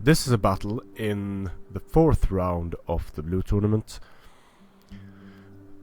This is a battle in the 4th round of the blue tournament.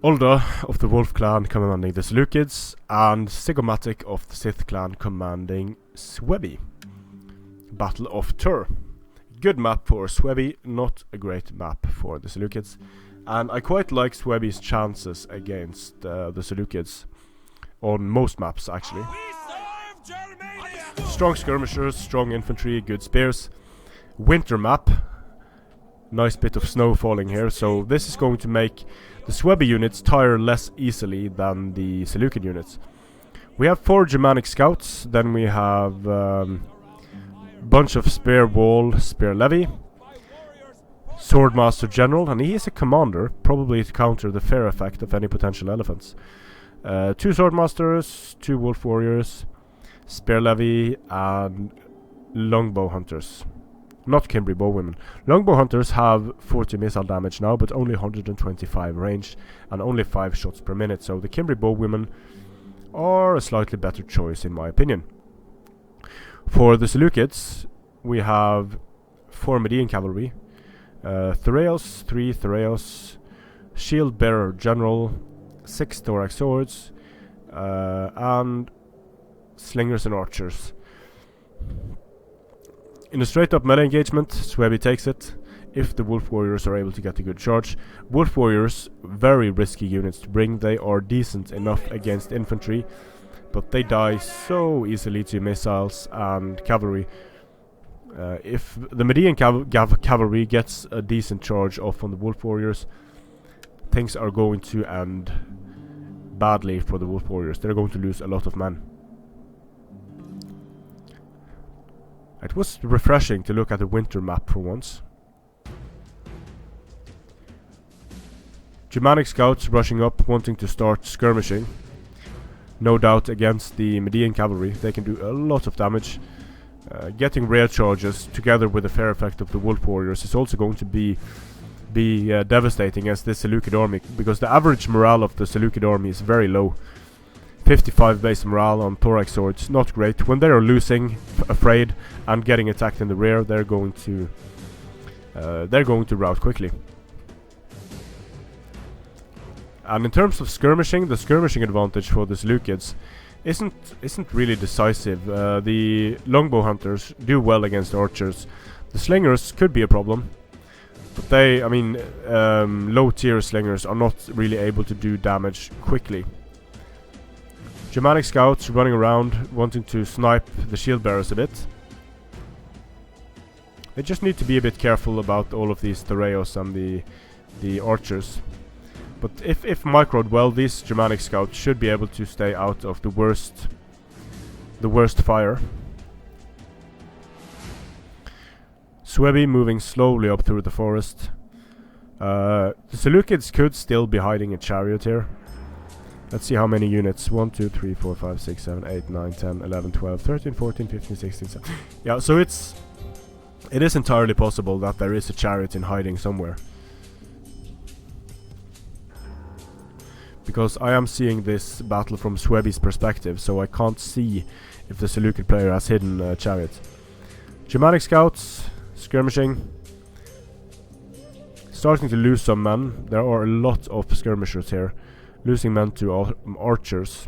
Ulda of the Wolf clan commanding the Seleucids, and Ziggomatic of the SITH clan commanding Suebi. Battle of Tur. Good map for Suebi, not a great map for the Seleucids. And I quite like Suebi's chances against the Seleucids on most maps, actually. Strong skirmishers, strong infantry, good spears. Winter map. Nice bit of snow falling here, so this is going to make the Suebi units tire less easily than the Seleucid units. We have 4 Germanic scouts, then we have bunch of spear wall, spear levy, swordmaster general, and he is a commander, probably to counter the fair effect of any potential elephants. 2 swordmasters, 2 wolf warriors, spear levy, and longbow hunters. Not Cavalry bowwomen. Longbow hunters have 40 missile damage now, but only 125 range and only 5 shots per minute, so the Cavalry bowwomen are a slightly better choice in my opinion. For the Seleucids, we have 4 Median cavalry, 3 Thureos, shield bearer general, 6 thorax swords, and slingers and archers. In a straight up melee engagement, Suebi takes it, if the wolf warriors are able to get a good charge. Wolf warriors, very risky units to bring. They are decent enough against infantry, but they die so easily to missiles and cavalry. If the Median cavalry gets a decent charge off on the wolf warriors, things are going to end badly for the wolf warriors. They're going to lose a lot of men. It was refreshing to look at the winter map for once. Germanic scouts rushing up, wanting to start skirmishing. No doubt against the Median cavalry. They can do a lot of damage. Getting rear charges together with the fair effect of the wolf warriors is also going to be devastating as this Seleucid army, because the average morale of the Seleucid army is very low. 55 base morale on thorax swords, not great. When they are losing, afraid, and getting attacked in the rear, they're going to rout quickly. And in terms of skirmishing, the skirmishing advantage for the Seleucids isn't really decisive. The longbow hunters do well against archers. The slingers could be a problem, but low tier slingers are not really able to do damage quickly. Germanic scouts running around, wanting to snipe the shield bearers a bit. They just need to be a bit careful about all of these Thureos and the archers. But if microed well, these Germanic scouts should be able to stay out of the worst fire. Suebi moving slowly up through the forest. The Seleucids could still be hiding a chariot here. Let's see how many units. 1, 2, 3, 4, 5, 6, 7, 8, 9, 10, 11, 12, 13, 14, 15, 16, 17. Yeah, so it is entirely possible that there is a chariot in hiding somewhere. Because I am seeing this battle from Suebi's perspective, so I can't see if the Seleucid player has hidden a chariot. Germanic scouts, skirmishing. Starting to lose some men. There are a lot of skirmishers here. Losing men to archers.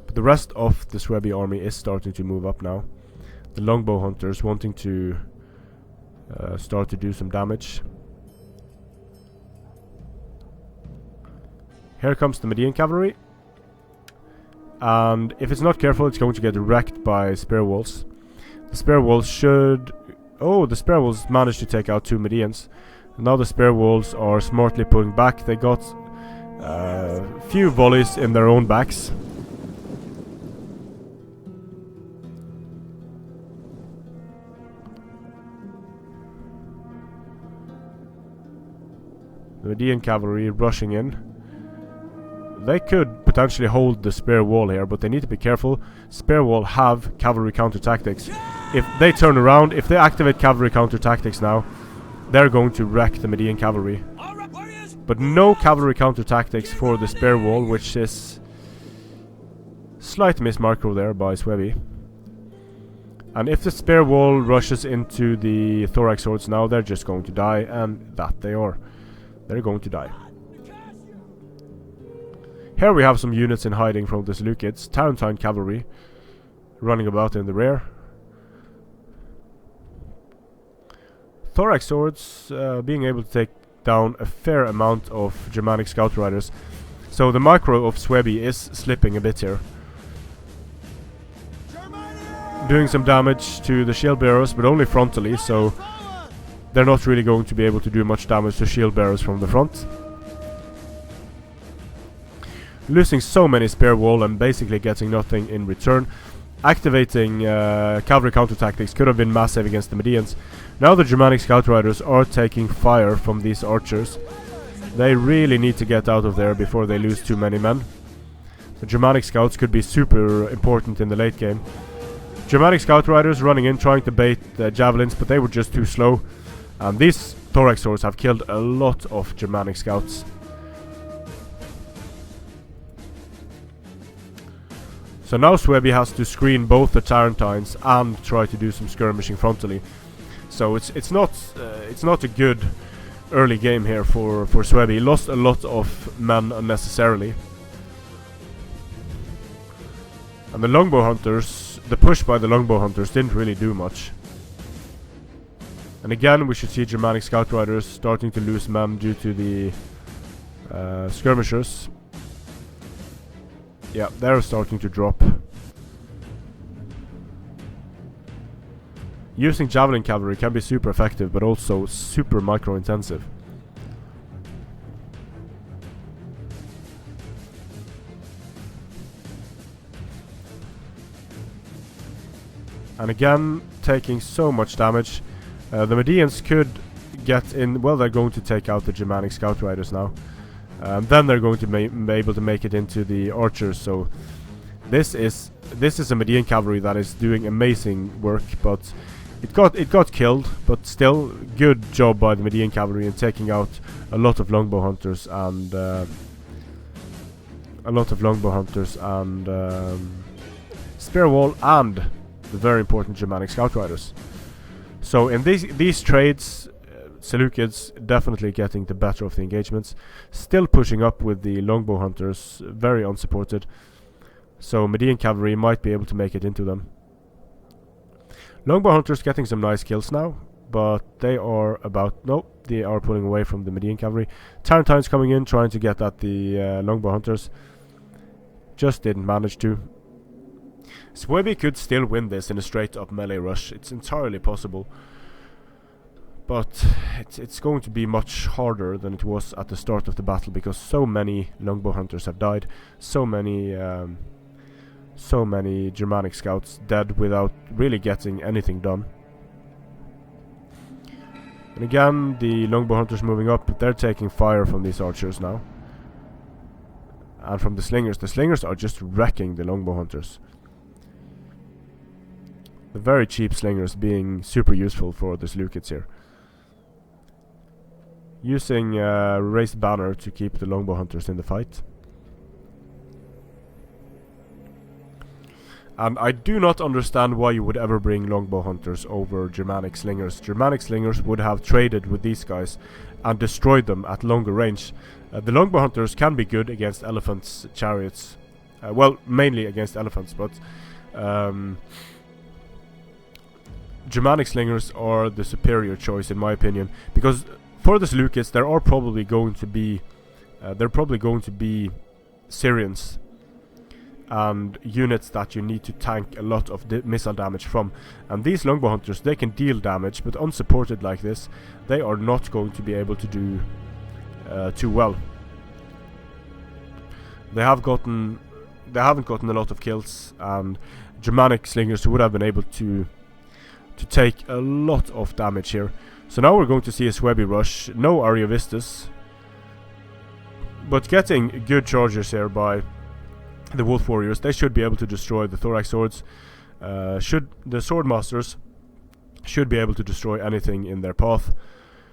But the rest of the Suebi army is starting to move up now. The longbow hunters wanting to start to do some damage. Here comes the Median cavalry. And if it's not careful, it's going to get wrecked by spear walls. The spear walls should... Oh, the spear walls managed to take out 2 Medians. Now the spear walls are smartly pulling back. They got a few volleys in their own backs. The Median cavalry rushing in. They could potentially hold the spear wall here, but they need to be careful. Spear wall have cavalry counter tactics. If they turn around, if they activate cavalry counter tactics now, they're going to wreck the Median cavalry. But no cavalry counter tactics for the spear wall, which is slight miss micro there by Suebi. And if the spear wall rushes into the thorax swords now, they're just going to die, and that they are. They're going to die. Here we have some units in hiding from the Seleucids. Tarentine Cavalry running about in the rear. Thorax swords being able to take down a fair amount of Germanic scout riders. So the micro of Suebi is slipping a bit here. Doing some damage to the shield bearers, but only frontally, so they're not really going to be able to do much damage to shield bearers from the front. Losing so many spear wall and basically getting nothing in return. Activating cavalry counter tactics could have been massive against the Medians. Now the Germanic scout riders are taking fire from these archers. They really need to get out of there before they lose too many men. The Germanic scouts could be super important in the late game. Germanic scout riders running in trying to bait javelins, but they were just too slow. And these thorax swords have killed a lot of Germanic scouts. So now Suebi has to screen both the Tarentines and try to do some skirmishing frontally. So it's not a good early game here for Suebi. He lost a lot of men unnecessarily. And the longbow hunters, the push by the longbow hunters didn't really do much. And again we should see Germanic scout riders starting to lose men due to the skirmishers. Yeah, they're starting to drop. Using javelin cavalry can be super effective, but also super micro intensive. And again, taking so much damage. The Medians could get in. Well, they're going to take out the Germanic scout riders now. Then they're going to be able to make it into the archers. So this is a Median cavalry that is doing amazing work, but it got killed. But still, good job by the Median cavalry in taking out a lot of longbow hunters and spear wall and the very important Germanic scout riders. So in these trades, Seleucids definitely getting the better of the engagements. Still pushing up with the longbow hunters, very unsupported. So Median cavalry might be able to make it into them. Longbow hunters getting some nice kills now, but they are they are pulling away from the Median cavalry. Tarentines coming in, trying to get at the longbow hunters. Just didn't manage to. Suebi could still win this in a straight up melee rush. It's entirely possible. But it's going to be much harder than it was at the start of the battle, because so many longbow hunters have died, so many Germanic scouts dead without really getting anything done. And again, the longbow hunters moving up, but they're taking fire from these archers now. And from the slingers. The slingers are just wrecking the longbow hunters. The very cheap slingers being super useful for the Seleucids here. Using raised banner to keep the longbow hunters in the fight. And I do not understand why you would ever bring longbow hunters over Germanic slingers. Germanic slingers would have traded with these guys and destroyed them at longer range. The longbow hunters can be good against elephants, chariots. Well, mainly against elephants, but Germanic slingers are the superior choice in my opinion, because for the Seleucids there are probably going to be Syrians and units that you need to tank a lot of missile damage from, and these longbow hunters, they can deal damage, but unsupported like this they are not going to be able to do too well. They haven't gotten a lot of kills, and Germanic slingers would have been able to take a lot of damage here. So now we're going to see a Suebi rush. No Ariovistus, but getting good charges here by the Wolf Warriors. They should be able to destroy the thorax swords. The sword masters should be able to destroy anything in their path.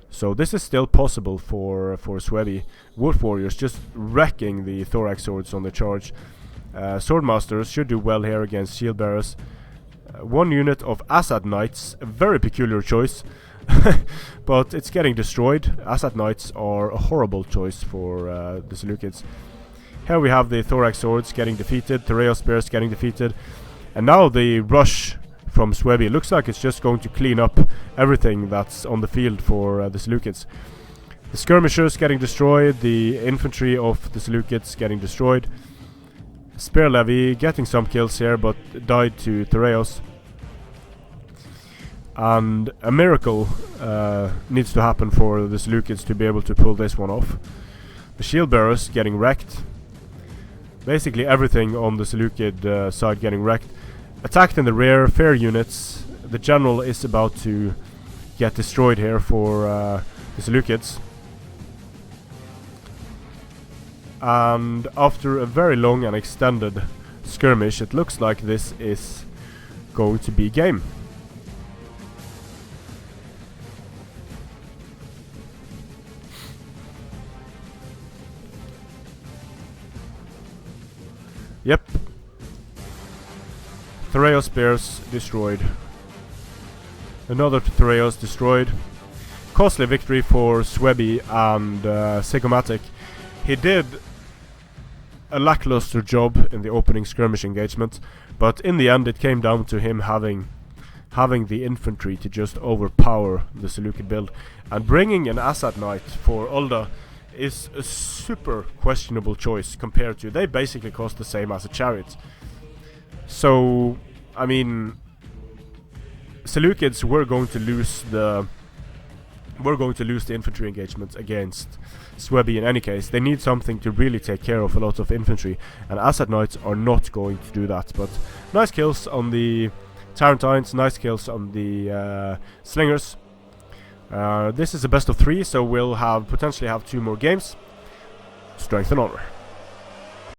So this is still possible for Suebi. Wolf Warriors just wrecking the thorax swords on the charge. Swordmasters should do well here against shield bearers. One unit of Assad Knights, a very peculiar choice, but it's getting destroyed. Assad Knights are a horrible choice for the Seleucids. Here we have the Thorax Swords getting defeated, Tereos Spears getting defeated, and now the rush from Suebi looks like it's just going to clean up everything that's on the field for the Seleucids. The skirmishers getting destroyed, the infantry of the Seleucids getting destroyed. Spear Levy getting some kills here, but died to Tereos. And a miracle needs to happen for the Seleucids to be able to pull this one off. The shield bearers getting wrecked. Basically everything on the Seleucid side getting wrecked. Attacked in the rear, fair units. The general is about to get destroyed here for the Seleucids. And after a very long and extended skirmish, it looks like this is going to be game. Yep. Tereos Spears destroyed. Another Tereos destroyed. Costly victory for Suebi and Ziggomatic. He did a lackluster job in the opening skirmish engagement, but in the end it came down to him having the infantry to just overpower the Seleucid build, and bringing an Assad Knight for Ulda is a super questionable choice compared to, they basically cost the same as a chariot. So I mean, Seleucids were going to lose the infantry engagement against Suebi in any case. They need something to really take care of a lot of infantry, and Assad Knights are not going to do that. But nice kills on the Tarentines, nice kills on the Slingers. This is a best of 3, so we'll potentially have 2 more games. Strength and honor.